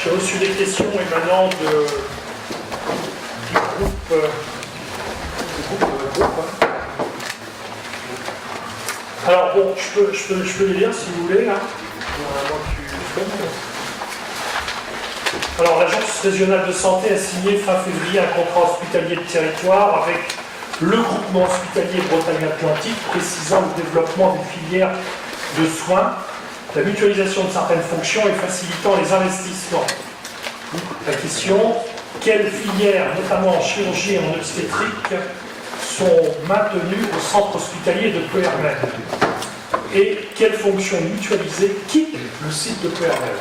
J'ai reçu des questions émanant du groupe. Alors bon, je peux les lire si vous voulez, là. Alors l'Agence régionale de santé a signé fin février un contrat hospitalier de territoire avec le groupement hospitalier Bretagne-Atlantique, précisant le développement des filières de soins, la mutualisation de certaines fonctions et facilitant les investissements. La question, quelles filières, notamment en chirurgie et en obstétrique, sont maintenues au centre hospitalier de Ploërmel? Et quelles fonctions mutualisées quittent le site de Ploërmel?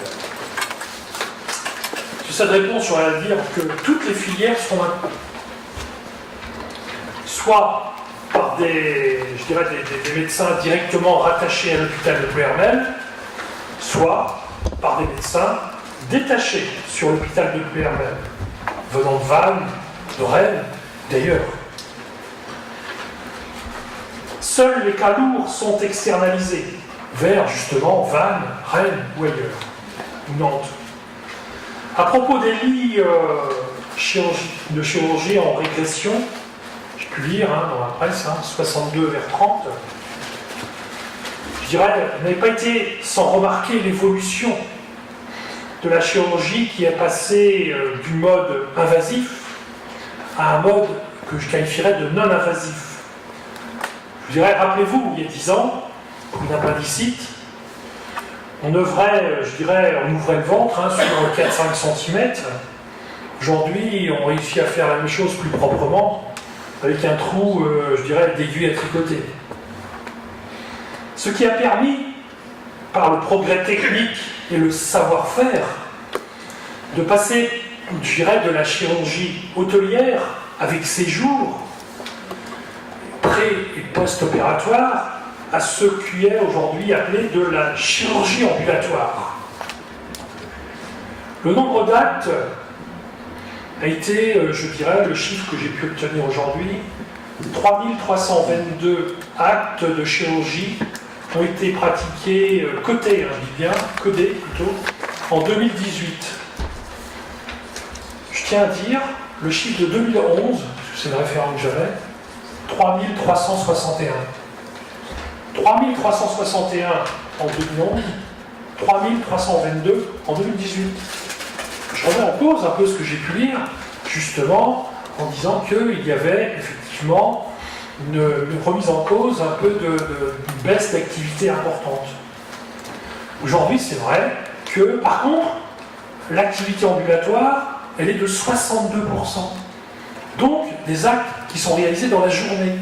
Sur cette réponse, j'aurais à dire que toutes les filières seront maintenues. Soit par des médecins directement rattachés à l'hôpital de Ploërmel, soit par des médecins détachés sur l'hôpital de Ploërmel, venant de Vannes, de Rennes, d'ailleurs. Seuls les cas lourds sont externalisés vers justement Vannes, Rennes ou ailleurs, ou Nantes. À propos des lits de chirurgie en régression, j'ai pu lire dans la presse, 62 vers 30, je dirais, n'avait pas été sans remarquer l'évolution de la chirurgie qui est passée du mode invasif à un mode que je qualifierais de non-invasif. Je dirais, rappelez-vous, il y a 10 ans, pour une appendicite, on ouvrait le ventre sur 4-5 cm. Aujourd'hui, on réussit à faire la même chose plus proprement, avec un trou, d'aiguille à tricoter. Ce qui a permis, par le progrès technique et le savoir-faire, de passer, de la chirurgie hôtelière, avec séjour, pré- et post-opératoire, à ce qui est aujourd'hui appelé de la chirurgie ambulatoire. Le nombre d'actes a été, le chiffre que j'ai pu obtenir aujourd'hui, 3322 actes de chirurgie ont été pratiqués, codés plutôt, en 2018. Je tiens à dire, le chiffre de 2011, c'est le référent que j'avais, 3361. 3361 en 2011, 3322 en 2018. Je remets en cause un peu ce que j'ai pu lire, justement, en disant qu'il y avait effectivement une remise en cause un peu d'une baisse d'activité importante. Aujourd'hui, c'est vrai que, par contre, l'activité ambulatoire, elle est de 62%. Donc, des actes qui sont réalisés dans la journée.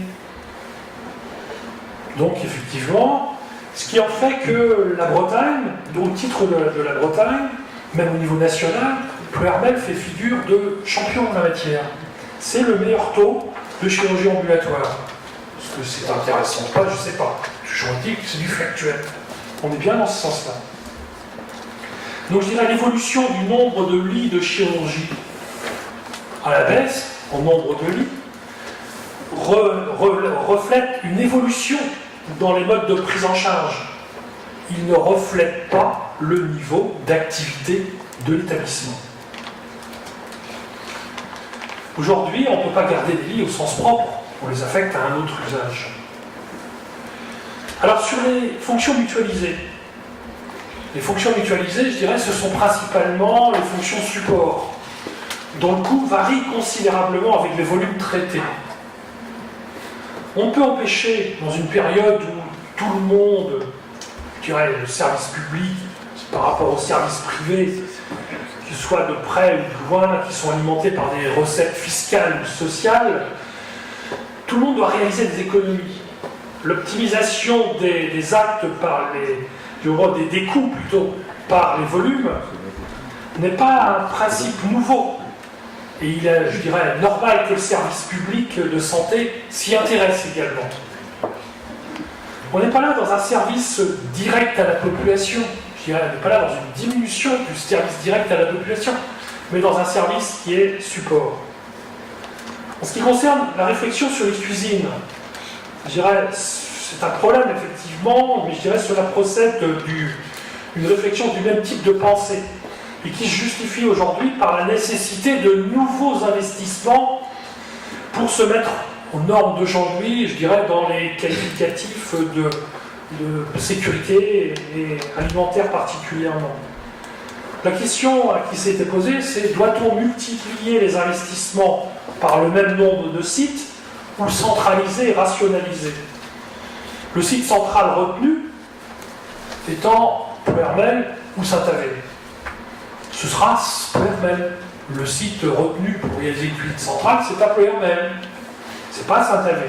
Donc, effectivement, ce qui en fait que la Bretagne, au titre de la Bretagne, même au niveau national, Ploërmel fait figure de champion en la matière. C'est le meilleur taux de chirurgie ambulatoire. Est-ce que c'est intéressant ou pas, je ne sais pas. Je dis que c'est du factuel. On est bien dans ce sens-là. Donc je dirais l'évolution du nombre de lits de chirurgie à la baisse, en nombre de lits, reflète une évolution dans les modes de prise en charge. Il ne reflète pas le niveau d'activité de l'établissement. Aujourd'hui, on ne peut pas garder des lits au sens propre, on les affecte à un autre usage. Alors sur les fonctions mutualisées, je dirais, ce sont principalement les fonctions support, dont le coût varie considérablement avec les volumes traités. On peut empêcher, dans une période où tout le monde, je dirais, le service public, par rapport au service privé, que ce soit de près ou de loin, qui sont alimentés par des recettes fiscales ou sociales, tout le monde doit réaliser des économies. L'optimisation des actes par des coûts plutôt par les volumes n'est pas un principe nouveau. Et il est, je dirais, normal que le service public de santé s'y intéresse également. On n'est pas là dans un service direct à la population, je dirais, on n'est pas là dans une diminution du service direct à la population, mais dans un service qui est support. En ce qui concerne la réflexion sur les cuisines, je dirais, c'est un problème effectivement, mais je dirais cela procède d'une réflexion du même type de pensée. et qui se justifie aujourd'hui par la nécessité de nouveaux investissements pour se mettre aux normes d'aujourd'hui, je dirais, dans les qualificatifs de sécurité et alimentaire particulièrement. La question qui s'est été posée, c'est doit-on multiplier les investissements par le même nombre de sites ou centraliser et rationaliser? Le site central retenu étant Ploërmel ou Saint-Avé. Ce sera Ploërmel. Le site retenu pour réaliser une cuisine centrale, c'est à Ploërmel. C'est pas Saint-Avé.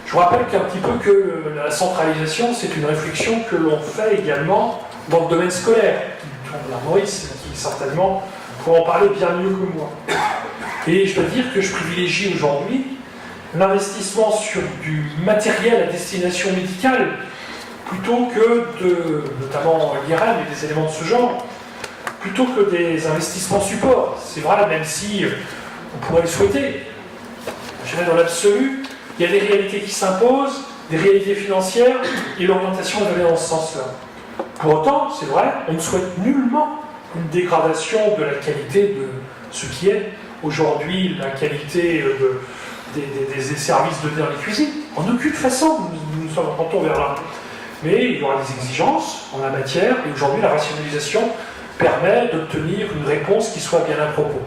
Je vous rappelle qu'un petit peu que la centralisation, c'est une réflexion que l'on fait également dans le domaine scolaire. Maurice, qui certainement pourra en parler bien mieux que moi. Et je dois dire que je privilégie aujourd'hui l'investissement sur du matériel à destination médicale plutôt que notamment l'IRM et des éléments de ce genre, plutôt que des investissements support. C'est vrai, même si on pourrait le souhaiter. Je dirais dans l'absolu, il y a des réalités qui s'imposent, des réalités financières, et l'orientation va aller dans ce sens-là. Pour autant, c'est vrai, on ne souhaite nullement une dégradation de la qualité de ce qui est aujourd'hui la qualité des services de dernière cuisine. En aucune façon, nous sommes en vers là. Mais il y aura des exigences en la matière, et aujourd'hui la rationalisation permet d'obtenir une réponse qui soit bien à propos.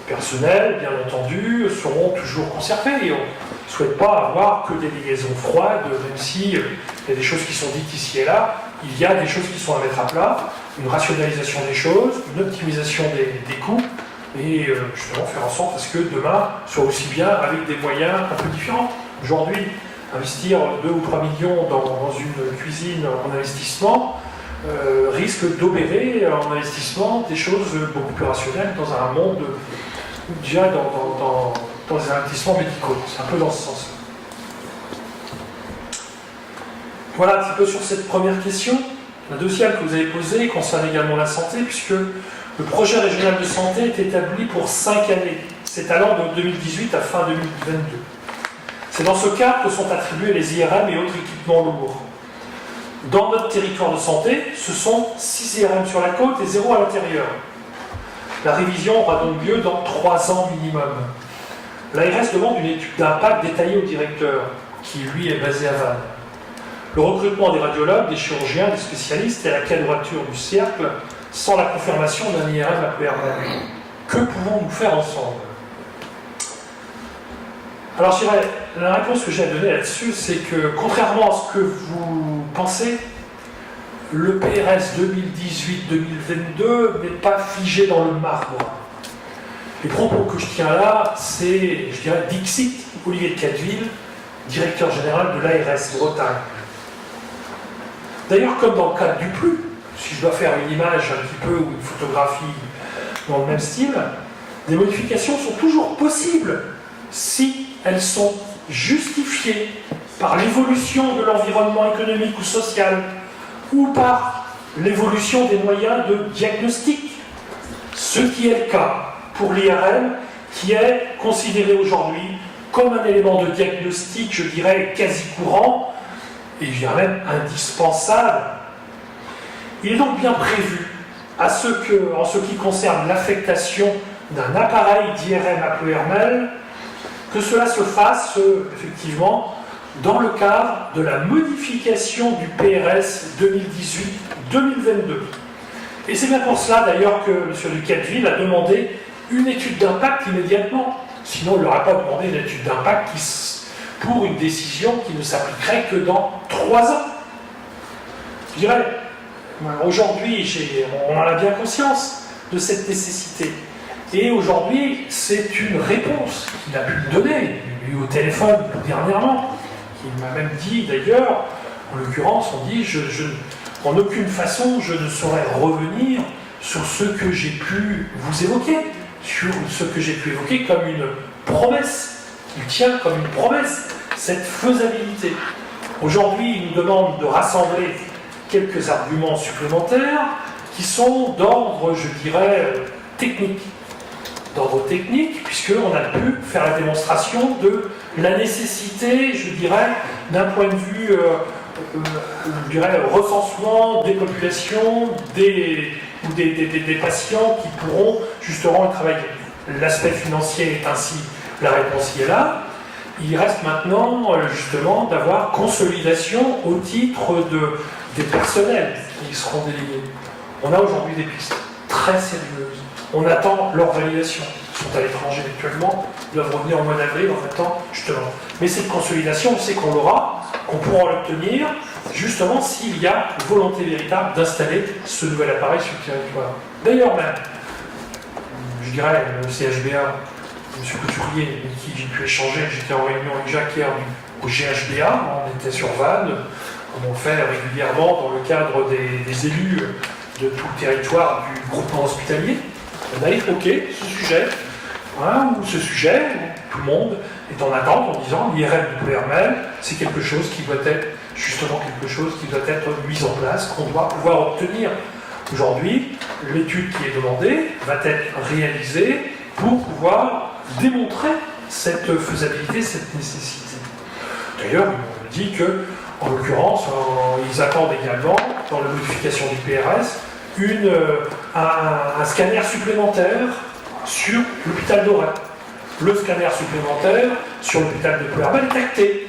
Personnels, bien entendu, seront toujours conservés, et on ne souhaite pas avoir que des liaisons froides, même si il y a des choses qui sont dites ici et là, il y a des choses qui sont à mettre à plat, une rationalisation des choses, une optimisation des coûts, et justement faire en sorte à ce que demain soit aussi bien avec des moyens un peu différents. Aujourd'hui, investir 2 ou 3 millions dans une cuisine en investissement risque d'obérer en investissement des choses beaucoup plus rationnelles dans un monde, déjà dans les investissements médicaux. C'est un peu dans ce sens. Voilà un petit peu sur cette première question. La deuxième que vous avez posée concerne également la santé, puisque le projet régional de santé est établi pour 5 années, s'étalant de 2018 à fin 2022. C'est dans ce cadre que sont attribués les IRM et autres équipements lourds. Dans notre territoire de santé, ce sont 6 IRM sur la côte et 0 à l'intérieur. La révision aura donc lieu dans 3 ans minimum. L'ARS demande une étude d'impact détaillée au directeur, qui lui est basé à Vannes. Le recrutement des radiologues, des chirurgiens, des spécialistes et la quadrature du cercle sans la confirmation d'un IRM à Ploërmel. Que pouvons-nous faire ensemble? Alors, je dirais, la réponse que j'ai à donner là-dessus, c'est que, contrairement à ce que vous pensez, le PRS 2018-2022 n'est pas figé dans le marbre. Les propos que je tiens là, c'est, je dirais, Dixit Olivier de Cadeville, directeur général de l'ARS Bretagne. D'ailleurs, comme dans le cadre du PLU, si je dois faire une image un petit peu ou une photographie dans le même style, des modifications sont toujours possibles si elles sont justifiées par l'évolution de l'environnement économique ou social ou par l'évolution des moyens de diagnostic. Ce qui est le cas pour l'IRM, qui est considéré aujourd'hui comme un élément de diagnostic, je dirais, quasi courant, et je dirais même indispensable. Il est donc bien prévu, en ce qui concerne l'affectation d'un appareil d'IRM à Ploërmel, que cela se fasse effectivement dans le cadre de la modification du PRS 2018-2022. Et c'est bien pour cela d'ailleurs que M. de Cadeville a demandé une étude d'impact immédiatement. Sinon, il n'aurait pas demandé une étude d'impact pour une décision qui ne s'appliquerait que dans 3 ans. Je dirais, aujourd'hui, on en a bien conscience de cette nécessité. Et aujourd'hui, c'est une réponse qu'il a pu me donner, lui au téléphone dernièrement, qui m'a même dit d'ailleurs, en l'occurrence, on dit, en aucune façon, je ne saurais revenir sur ce que j'ai pu vous évoquer, sur ce que j'ai pu évoquer comme une promesse. Il tient comme une promesse cette faisabilité. Aujourd'hui, il nous demande de rassembler quelques arguments supplémentaires qui sont d'ordre, je dirais, technique. D'ordre technique, puisqu'on a pu faire la démonstration de la nécessité, je dirais, d'un point de vue, je dirais, recensement des populations, des ou des patients qui pourront justement y travailler. L'aspect financier est ainsi, la réponse y est là. Il reste maintenant justement d'avoir consolidation au titre des personnels qui seront délégués. On a aujourd'hui des pistes très sérieuses. On attend leur validation. Ils sont à l'étranger actuellement, ils doivent revenir au mois d'avril en attendant justement. Mais cette consolidation, on sait qu'on l'aura, qu'on pourra l'obtenir justement s'il y a volonté véritable d'installer ce nouvel appareil sur le territoire. D'ailleurs même, je dirais, le CHBA, M. Couturier, avec qui j'ai pu échanger, j'étais en réunion avec Jacques hier au GHBA, on était sur Vannes, comme on fait régulièrement dans le cadre des élus de tout le territoire du groupement hospitalier. On a évoqué ce sujet, où tout le monde est en attente en disant l'IRM du PRML, c'est quelque chose qui doit être justement mis en place, qu'on doit pouvoir obtenir. Aujourd'hui, l'étude qui est demandée va être réalisée pour pouvoir démontrer cette faisabilité, cette nécessité. D'ailleurs, on me dit que, en l'occurrence, ils accordent également, dans la modification du PRS, un scanner supplémentaire sur l'hôpital d'Auray. Le scanner supplémentaire sur l'hôpital de PRML est acté.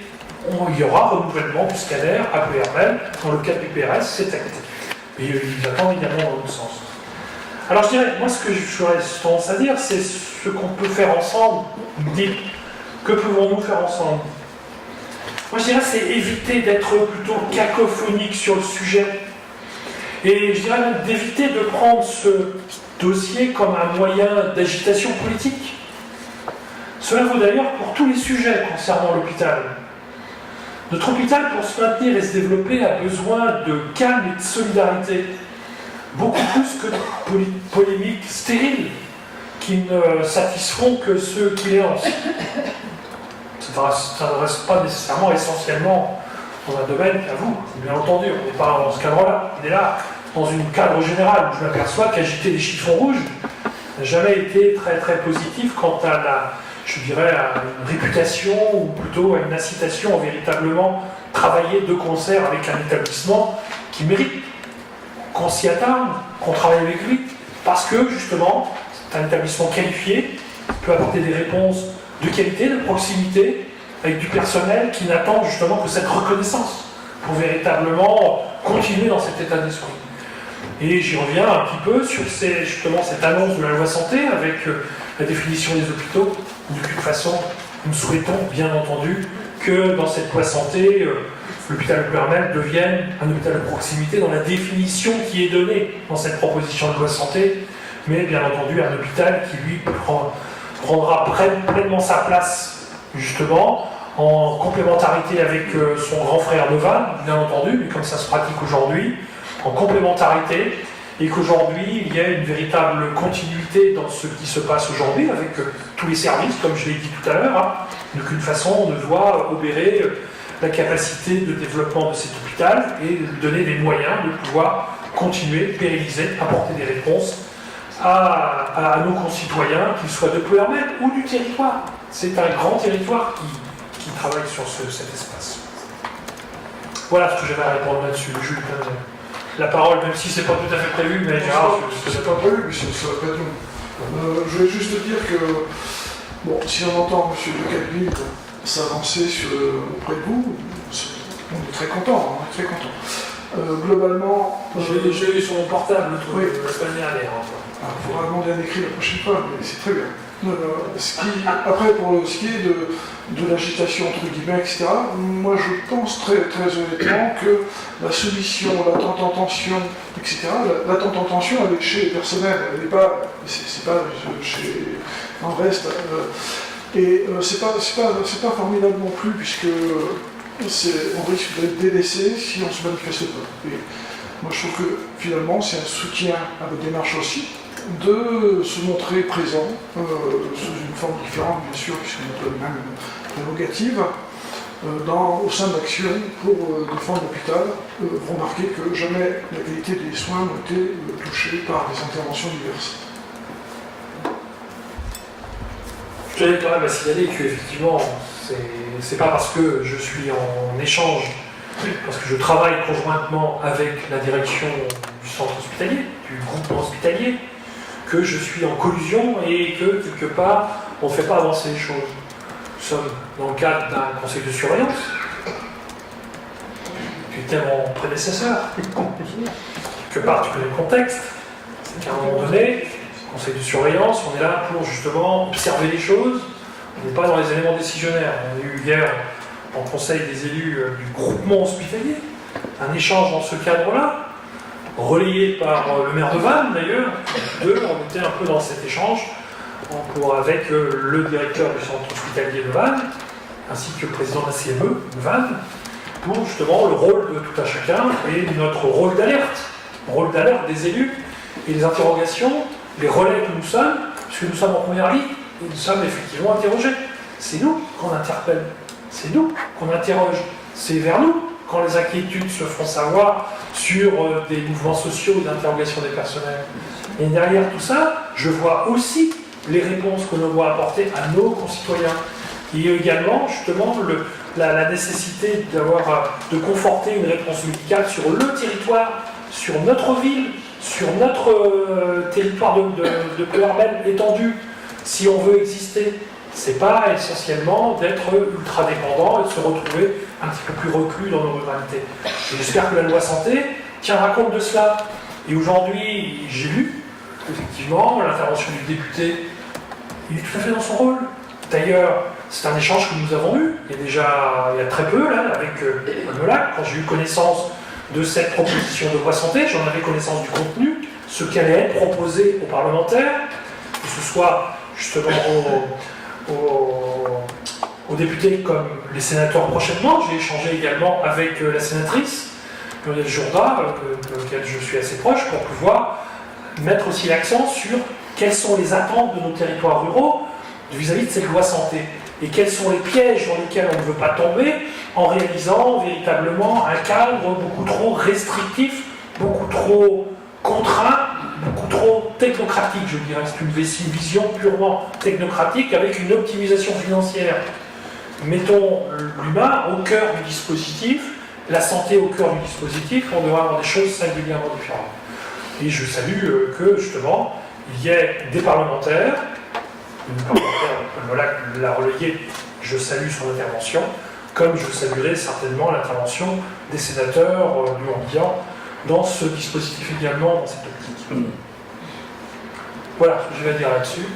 Il y aura renouvellement du scanner à PRML dans le cadre du PRS, c'est acté. Et ils attendent également dans l'autre sens. Alors je dirais, moi ce que j'aurais tendance à dire, c'est ce qu'on peut faire ensemble. Dites, que pouvons-nous faire ensemble? Moi je dirais, c'est éviter d'être plutôt cacophonique sur le sujet. Et je dirais même d'éviter de prendre ce dossier comme un moyen d'agitation politique. Cela vaut d'ailleurs pour tous les sujets concernant l'hôpital. Notre hôpital, pour se maintenir et se développer, a besoin de calme et de solidarité. Beaucoup plus que de polémiques stériles qui ne satisfont que ceux qui les lancent. Ça ne s'adresse pas nécessairement essentiellement dans un domaine à vous, bien entendu. On n'est pas dans ce cadre-là. On est là dans un cadre général où je m'aperçois qu'agiter des chiffons rouges n'a jamais été très très positif quant à à une réputation ou plutôt à une incitation à véritablement travailler de concert avec un établissement qui mérite qu'on s'y attarde, qu'on travaille avec lui, parce que justement, c'est un établissement qualifié, peut apporter des réponses de qualité, de proximité, avec du personnel qui n'attend justement que cette reconnaissance pour véritablement continuer dans cet état d'esprit. Et j'y reviens un petit peu sur cette annonce de la loi santé avec la définition des hôpitaux. De toute façon, nous souhaitons bien entendu que dans cette loi santé, l'hôpital de PRML devienne un hôpital de proximité dans la définition qui est donnée dans cette proposition de loi santé, mais bien entendu un hôpital qui lui prendra pleinement sa place justement en complémentarité avec son grand frère de Vannes, bien entendu, mais comme ça se pratique aujourd'hui, en complémentarité, et qu'aujourd'hui il y a une véritable continuité dans ce qui se passe aujourd'hui avec tous les services, comme je l'ai dit tout à l'heure. D'aucune façon on ne doit obérer la capacité de développement de cet hôpital et lui donner les moyens de pouvoir continuer, pérenniser, apporter des réponses à nos concitoyens, qu'ils soient de PRML ou du territoire. C'est un grand territoire qui travaille sur cet espace. Voilà ce que j'avais à répondre là-dessus. Jules, la parole, même si c'est pas tout à fait prévu, mais Gérard, c'est pas prévu, mais c'est l'occasion. Je voulais juste dire que, bon, si on entend M. de Calvin s'avancer auprès de vous, on est très content, globalement... J'ai eu sur mon portable oui. La semaine dernière. Il faudra demander un écrit la prochaine fois, mais c'est très bien. Après, pour ce qui est de l'agitation, entre guillemets, etc., moi je pense très, très honnêtement que la solution, l'attente en tension, etc., l'attente en tension, elle est chez les personnels, elle n'est pas, c'est pas chez un reste. C'est pas formidable non plus, puisque on risque d'être délaissé si on se manifeste pas. Et moi je trouve que finalement c'est un soutien à votre démarche aussi, de se montrer présent, sous une forme différente bien sûr, puisqu'on a la même prérogative, au sein de l'action pour défendre l'hôpital. Vous remarquez que jamais la qualité des soins n'a été touchée par des interventions diverses. Je tenais quand même à signaler qu'effectivement, c'est pas parce que je suis en échange, parce que je travaille conjointement avec la direction du centre hospitalier, du groupement hospitalier, que je suis en collusion et que, quelque part, on ne fait pas avancer les choses. Nous sommes dans le cadre d'un conseil de surveillance, qui était mon prédécesseur. Quelque part, tu connais le contexte. C'est qu'à un moment donné, conseil de surveillance, on est là pour justement observer les choses. On n'est pas dans les éléments décisionnaires. On a eu hier, en conseil des élus du groupement hospitalier, un échange dans ce cadre-là, relayé par le maire de Vannes d'ailleurs. On était un peu dans cet échange avec le directeur du centre hospitalier de Vannes, ainsi que le président de la CME de Vannes, pour justement le rôle de tout à chacun et notre rôle d'alerte des élus et les interrogations, les relais que nous sommes, puisque nous sommes en première ligne, et nous sommes effectivement interrogés. C'est nous qu'on interpelle, c'est nous qu'on interroge, c'est vers nous quand les inquiétudes se font savoir sur des mouvements sociaux d'interrogation des personnels. Et derrière tout ça, je vois aussi les réponses que l'on doit apporter à nos concitoyens. Il y a également justement la nécessité de conforter une réponse médicale sur le territoire, sur notre ville, sur notre territoire de PRL étendu. Si on veut exister, c'est pas essentiellement d'être ultra dépendant et de se retrouver un petit peu plus reclus dans nos ruralités. Et j'espère que la loi santé tiendra compte de cela. Et aujourd'hui, j'ai lu, effectivement, l'intervention du député, il est tout à fait dans son rôle. D'ailleurs, c'est un échange que nous avons eu, il y a très peu, là, avec Molac, quand j'ai eu connaissance de cette proposition de loi santé, j'en avais connaissance du contenu, ce qui allait être proposé aux parlementaires, que ce soit justement aux députés comme les sénateurs prochainement. J'ai échangé également avec la sénatrice Muriel Jourda, de laquelle je suis assez proche, pour pouvoir mettre aussi l'accent sur quelles sont les attentes de nos territoires ruraux vis-à-vis de cette loi santé et quels sont les pièges dans lesquels on ne veut pas tomber en réalisant véritablement un cadre beaucoup trop restrictif, beaucoup trop contraint, beaucoup trop technocratique, je dirais. C'est une vision purement technocratique avec une optimisation financière. Mettons l'humain au cœur du dispositif, la santé au cœur du dispositif, on devrait avoir des choses singulièrement différentes. Et je salue que justement, il y ait des parlementaires, le parlementaire l'a relayé, je salue son intervention, comme je saluerai certainement l'intervention des sénateurs du Morbihan dans ce dispositif également, dans cette optique. Voilà ce que je vais dire là-dessus.